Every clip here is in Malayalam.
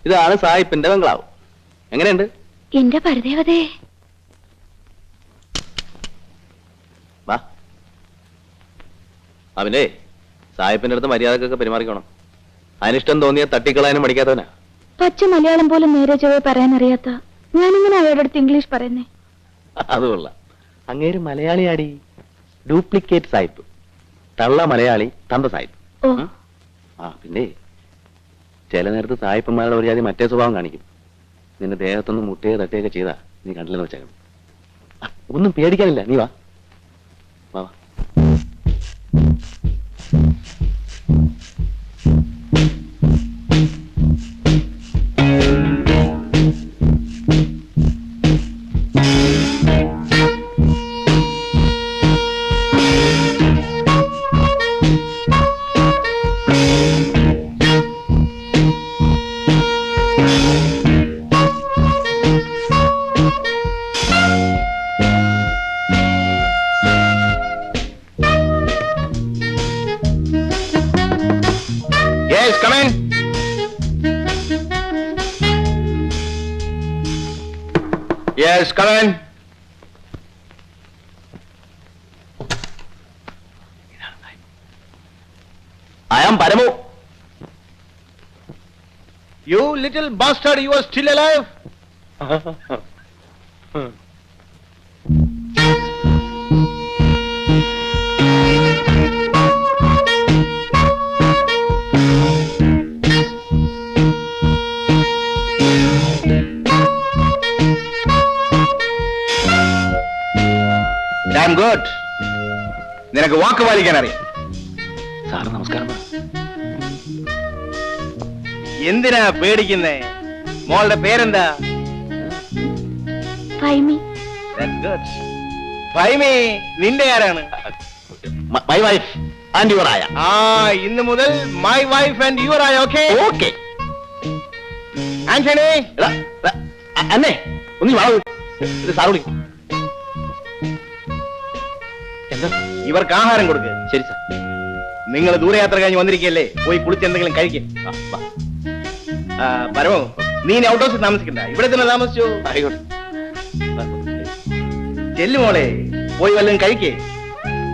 ഇതാണ് സായിപ്പിന്റെ ബംഗ്ലാവ്. എങ്ങനെയുണ്ട്? എന്റെ പരദേവതേ, വാ. അവനെ സായിപ്പിന്റെ അടുത്ത് മര്യാദക്കൊക്കെ പെരുമാറിക്കണം. അനിഷ്ടം തോന്നിയ തട്ടിക്കളയാനും പഠിക്കാത്തവനാ. പച്ച മലയാളം പോലും നേരെ ചൊവ്വേ പറയാൻ അറിയാത്ത ഞാനിങ്ങനെ അവരുടെ അടുത്ത് ഇംഗ്ലീഷ് പറയുന്നേ? അതുകൊള്ള. അങ്ങേര് മലയാളിയാടി. ഡ്യൂപ്ലിക്കേറ്റ് സായിപ്പ്. തള്ള മലയാളി, തന്ത സായിപ്പ്. പിന്നെ ചില നേരത്ത് സായിപ്പന്മാരുടെ ഒരു ജാതി മറ്റേ സ്വഭാവം കാണിക്കും. നിന്റെ ദേഹത്തൊന്ന് മുട്ടുകയോ തട്ടുകയൊക്കെ ചെയ്താ നീ കണ്ടില്ലെന്ന് വെച്ചേക്കണം. ഒന്നും പേടിക്കാനില്ല, നീ വാ. വാ. Yes, come in. Yes, come in. I am Paramu. You little bastard, you are still alive? Damn good. നിനക്ക് വാക്ക് പാലിക്കാൻ അറിയാം. സാറ് നമസ്കാരം. എന്തിനാ പേടിക്കുന്നേ? മോളുടെ പേരെന്താ? ഫൈമി. That's good. ഫൈമി നിന്റെ ആരാണ്? My wife and your aya. ഇന്ന് മുതൽ my wife and your aya, okay? Okay. Antony, അന്നേ ഒന്ന് വാ. സാറ് വിളിക്കും. എന്താ? ഇവർക്ക് ആഹാരം കൊടുക്ക്. ശരി സാർ. നിങ്ങൾ ദൂരയാത്ര കഴിഞ്ഞ് വന്നിരിക്കല്ലേ, പോയി കുളിച്ച് എന്തെങ്കിലും കഴിക്കും. പരമോ, നീ ഇനി ഔട്ട് ഹൗസിൽ താമസിക്കണ്ട, ഇവിടെ തന്നെ താമസിച്ചു. ആയിക്കോട്ടെ. ചെല്ലു മോളെ, പോയി വല്ലതും കഴിക്കേ.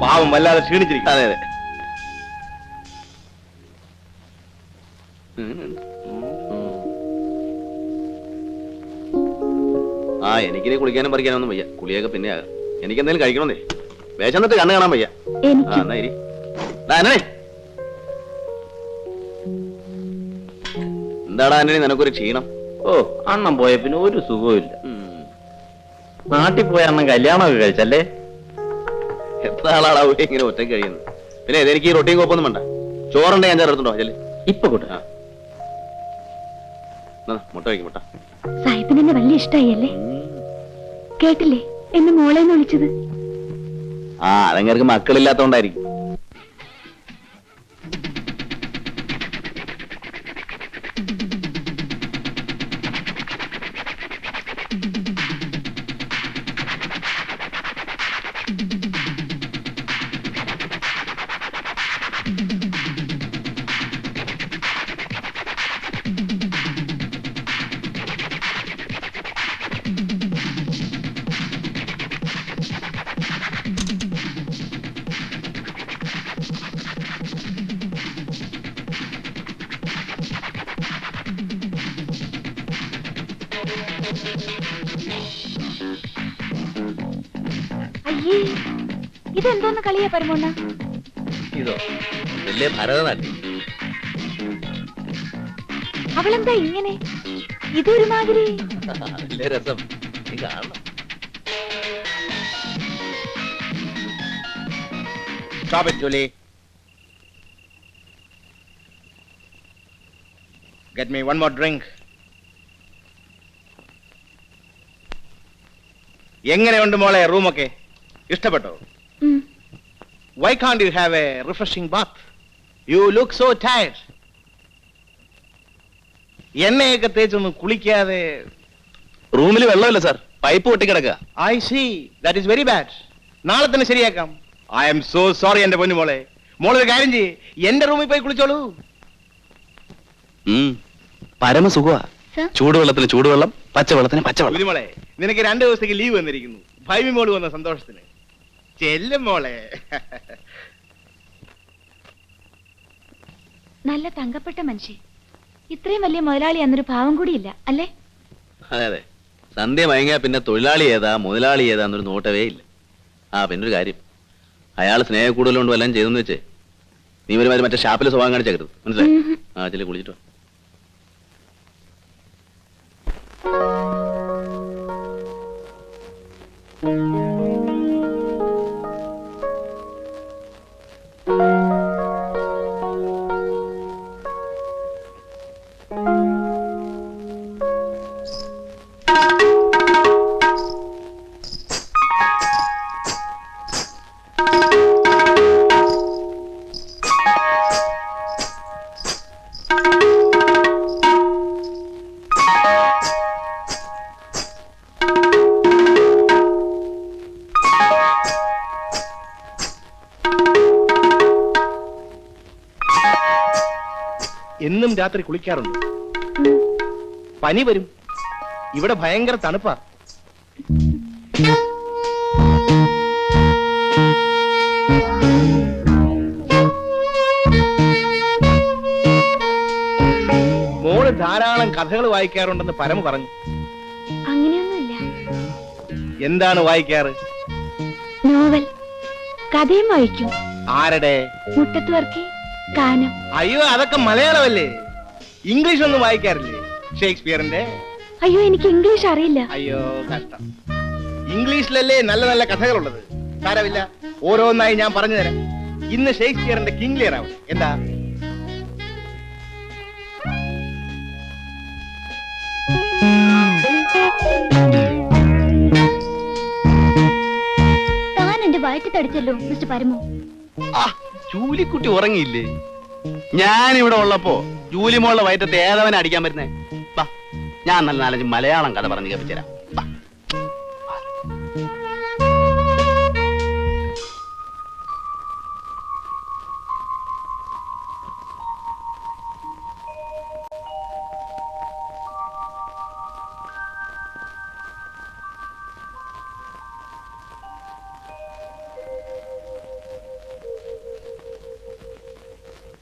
പാവം വല്ലാതെ ക്ഷീണിച്ചിരിക്കും. അതെ അതെ. എനിക്കിനി കുളിക്കാനും പറിക്കാനും ഒന്നും വയ്യ. കുളിയൊക്കെ പിന്നെ ആകാം. എനിക്ക് എന്തെങ്കിലും കഴിക്കണമെന്നേ. വേഷന്നിട്ട് കണ്ണ് കാണാൻ വയ്യ. എന്നാ ഇരി. എന്താടാ ആന്റണി നിനക്കൊരു ക്ഷീണം? അണ്ണം പോയ പിന്നെ ഒരു സുഖവും നാട്ടിൽ പോയ അണ്ണം കല്യാണമൊക്കെ കഴിച്ചല്ലേ? എത്ര ആളാടാ ഇങ്ങനെ ഒറ്റയ്ക്ക് കഴിയുന്നത്? പിന്നെ എനിക്ക് ഈ റൊട്ടിയും കോപ്പൊന്നും വേണ്ട. ചോറുണ്ടെ ഞാൻ ചേർത്തുണ്ടോ? ചെല്ലേ ഇപ്പൊ കൂട്ട. മുട്ട വയ്ക്കും. മുട്ട സാഹിബിന് എന്നെ വലിയ ഇഷ്ടായല്ലേ? കേട്ടില്ലേ എന്നെ മോളേന്ന് വിളിച്ചത്? അതങ്ങർക്ക് മക്കളില്ലാത്തോണ്ടായിരിക്കും. അയ്യേ, ഇതെന്തോന്ന് കളിയാ പരമോണ്ണ? ഇതോ വലിയ ഭരതനാട്യം. അവളെന്താ ഇങ്ങനെ? ഇതൊരുമാതിരി വലിയ രസം. നീ കാണണം. Stop it, Julie. Get me one more drink. എങ്ങനെയുണ്ട് മോളെ റൂമൊക്കെ? ഇഷ്ടപ്പെട്ടോ? Why can't you have a refreshing bath? You look so tired. എണ്ണയൊക്കെ തേച്ചൊന്നും കുളിക്കാതെ. റൂമിൽ വെള്ളമില്ല സാർ, പൈപ്പ് പൊട്ടിക്കിടക്കുക. I see. That is very bad. നാളെ തന്നെ ശരിയാക്കാം. I am so sorry എന്റെ പൊന്നു മോളെ. മോളൊരു കാര്യം ചെയ്യ്, എന്റെ റൂമിൽ പോയി കുളിച്ചോളൂ. പരമസുഖമാ. സർ ചൂടുവെള്ളത്തിന് ചൂടുവെള്ളം, പച്ചവെള്ളത്തിന് പച്ചവെള്ളം. കുഞ്ഞുമോളെ, നിനക്ക് 2 ദിവസത്തേക്ക് ലീവ് വന്നിരിക്കുന്നു. ഭൈമി മോള് വന്ന സന്തോഷത്തിന്. ചെല്ലും മോളെ. നല്ല തങ്കപ്പെട്ട മനുഷ്യൻ. ഇത്രയും വലിയ മുതലാളി എന്നൊരു ഭാവം കൂടിയില്ല അല്ലേ? അതെ അതെ, സന്ധ്യ മയങ്ങിയാ പിന്നെ തൊഴിലാളി ഏതാ മുതലാളി ഏതാന്നൊരു നോട്ടവേ ഇല്ല. ആ പിന്നൊരു കാര്യം, അയാൾ സ്നേഹ കൂടുതലുകൊണ്ട് വല്ലതും ചെയ്തെന്ന് വെച്ചേ നീ ഒരുമാതിരി മറ്റേ ഷാപ്പിൽ സ്വഭാവം കാണിച്ചേക്കരുത്, മനസ്സിലായി? ആ ചില കുളിച്ചിട്ടോ. എന്നും രാത്രി കുളിക്കാറുണ്ട്. പനി വരും. ഇവിടെ ഭയങ്കര തണുപ്പാ. മോള് ധാരാളം കഥകൾ വായിക്കാറുണ്ടെന്ന് പരമ പറഞ്ഞു. അങ്ങനെയൊന്നുമില്ല. എന്താണ് വായിക്കാറ്? നോവൽ, കഥയും വായിക്കും. ആരുടെ? മുട്ടത്ത് വർക്കി, കാനം. അയ്യോ, അതൊക്കെ മലയാളമല്ലേ. ഇംഗ്ലീഷ് ഒന്നും വായിക്കാറില്ലേ? ഷേക്സ്പിയറിന്റെ? അയ്യോ, എനിക്ക് ഇംഗ്ലീഷ് അറിയില്ല. അയ്യോ കഷ്ടം. ഇംഗ്ലീഷിലല്ലേ നല്ല നല്ല കഥകളുള്ളത്. സാരമില്ല, ഓരോന്നായി ഞാൻ പറഞ്ഞു തരാം. ഇന്ന് ഷേക്സ്പിയറിന്റെ കിങ് ലിയർ ആവും. എന്താ? താൻ എന്റെ വയറ്റി തടിച്ചല്ലോ മിസ്റ്റർ പരമു. ജൂലിക്കുട്ടി ഉറങ്ങിയില്ലേ? ഞാനിവിടെ ഉള്ളപ്പോ ജൂലി മോളുടെ വയറ്റത്തെ ഏതവനെ അടിക്കാൻ പറ്റുന്നേ? വാ, ഞാൻ നല്ല 4-5 മലയാളം കഥ പറഞ്ഞ് കേൾപ്പിച്ചുതരാം. വാ.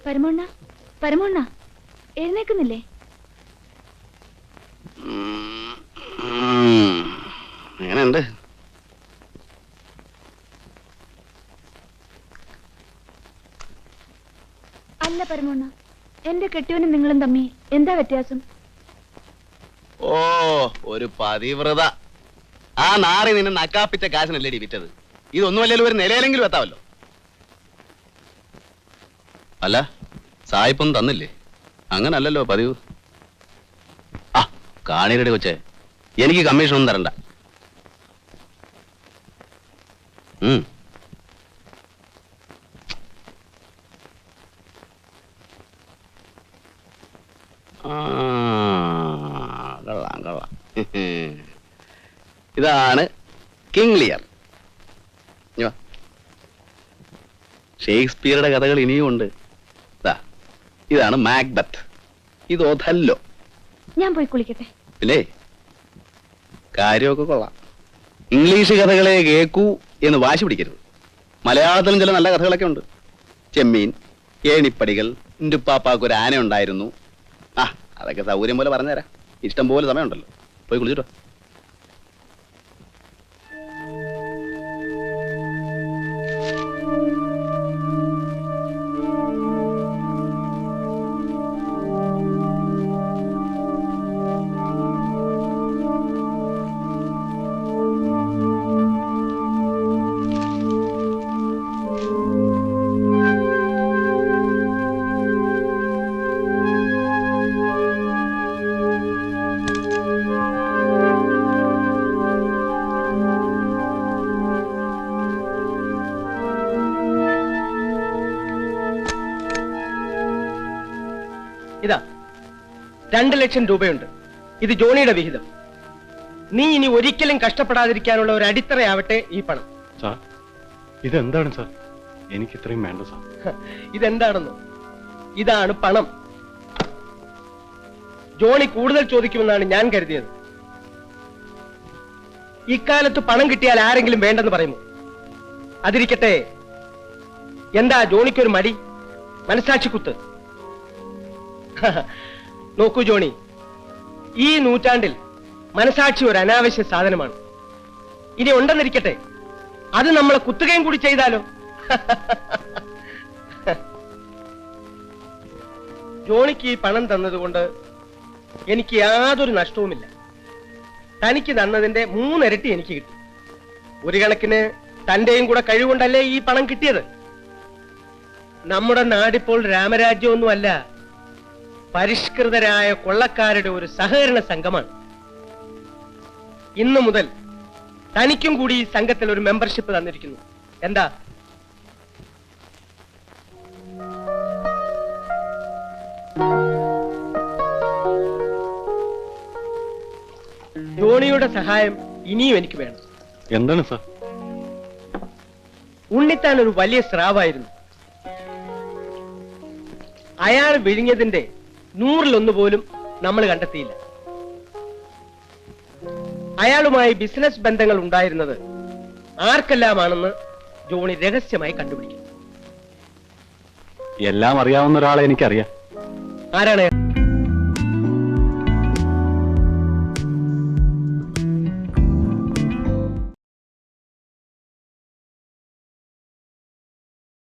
പരമോണ്ണ, പരമോണ്ണ, എഴുന്നേക്കുന്നില്ലേ? എങ്ങനെയുണ്ട്? അല്ല പരമോണ്ണ, എന്റെ കെട്ടിയവനും നിങ്ങളും തമ്മി എന്താ വ്യത്യാസം? ഓ, ഒരു പതിവ്രത. ആ നാറി നിന്നെ നക്കാപ്പിച്ച കാശിനല്ലേടി വിറ്റത്. ഇതൊന്നുമല്ലല്ലോ ഒരു നിലയിലെങ്കിലും എത്താവല്ലോ. അല്ല, സായിപ്പൊന്നും തന്നില്ലേ? അങ്ങനല്ലല്ലോ പതിവ്. ആ കാണീരടി കൊച്ചേ, എനിക്ക് കമ്മീഷൻ ഒന്നും തരണ്ട. കൊള്ളാം കൊള്ളാം. ഇതാണ് കിങ് ലിയർ. ഷേക്സ്പിയറുടെ കഥകൾ ഇനിയും ഉണ്ട്. ഇതാണ് മാക്ബത്ത്. ഇത് ഒഥല്ലോ. ഞാൻ പോയി കുളിക്കട്ടെ. ഇല്ലേ, കാര്യമൊക്കെ കൊള്ളാം. ഇംഗ്ലീഷ് കഥകളെ കേൾക്കൂ എന്ന് വാശി പിടിക്കരുത്. മലയാളത്തിലും ചില നല്ല കഥകളൊക്കെ ഉണ്ട്. ചെമ്മീൻ, ഏണിപ്പടികൾ, ഇന്റുപ്പാപ്പാക്ക് ഒരു ആന ഉണ്ടായിരുന്നു. ആ അതൊക്കെ സൗകര്യം പോലെ പറഞ്ഞുതരാം. ഇഷ്ടം പോലെ സമയമുണ്ടല്ലോ. പോയി കുളിച്ചിട്ടോ. ഇതാ 2 ലക്ഷം രൂപയുണ്ട്. ഇത് ജോണിയുടെ വിഹിതം. നീ ഇനി ഒരിക്കലും കഷ്ടപ്പെടാതിരിക്കാനുള്ള ഒരു അടിത്തറയാവട്ടെ ഈ പണം. സാർ, ഇതെന്താണ് സാർ? എനിക്ക് ഇത്രയും വേണ്ട സാർ. ഇതെന്താണെന്നോ? ഇതാണ് പണം. ജോണി കൂടുതൽ ചോദിക്കുമെന്നാണ് ഞാൻ കരുതിയത്. ഇക്കാലത്ത് പണം കിട്ടിയാൽ ആരെങ്കിലും വേണ്ടെന്ന് പറയുമോ? അതിരിക്കട്ടെ, എന്താ ജോണിക്കൊരു മടി? മനസാക്ഷി കുത്ത്. നോക്കൂ ജോണി, ഈ നൂറ്റാണ്ടിൽ മനസാക്ഷി ഒരു അനാവശ്യ സാധനമാണ്. ഇനി ഉണ്ടെന്നിരിക്കട്ടെ, അത് നമ്മളെ കുത്തുകയും കൂടി ചെയ്താലോ? ജോണിക്ക് ഈ പണം തന്നതുകൊണ്ട് എനിക്ക് യാതൊരു നഷ്ടവുമില്ല. തനിക്ക് തന്നതിന്റെ 3 ഇരട്ടി എനിക്ക് കിട്ടി. ഒരു കണക്കിന് തന്റെയും കൂടെ കഴിവുകൊണ്ടല്ലേ ഈ പണം കിട്ടിയത്. നമ്മുടെ നാടിപ്പോൾ രാമരാജ്യമൊന്നുമല്ല, പരിഷ്കൃതരായ കൊള്ളക്കാരുടെ ഒരു സഹകരണ സംഘമാണ്. ഇന്നു മുതൽ തനിക്കും കൂടി ഈ സംഘത്തിൽ ഒരു മെമ്പർഷിപ്പ് തന്നിരിക്കുന്നു. എന്താ? ജോണിയുടെ സഹായം ഇനിയും എനിക്ക് വേണം. എന്താണ് സാർ? ഉണ്ണിത്താൻ ഒരു വലിയ സ്രാവായിരുന്നു. അയാൾ വിഴുങ്ങിയതിന്റെ 100-1 പോലും നമ്മൾ കണ്ടെത്തിയില്ല. അയാളുമായി ബിസിനസ് ബന്ധങ്ങൾ ഉണ്ടായിരുന്നത് ആർക്കെല്ലാമാണെന്ന് ജോണി രഹസ്യമായി കണ്ടുപിടിക്കും. എല്ലാം അറിയാവുന്ന ഒരാളെ എനിക്കറിയാം. ആരാണ് അയാൾ?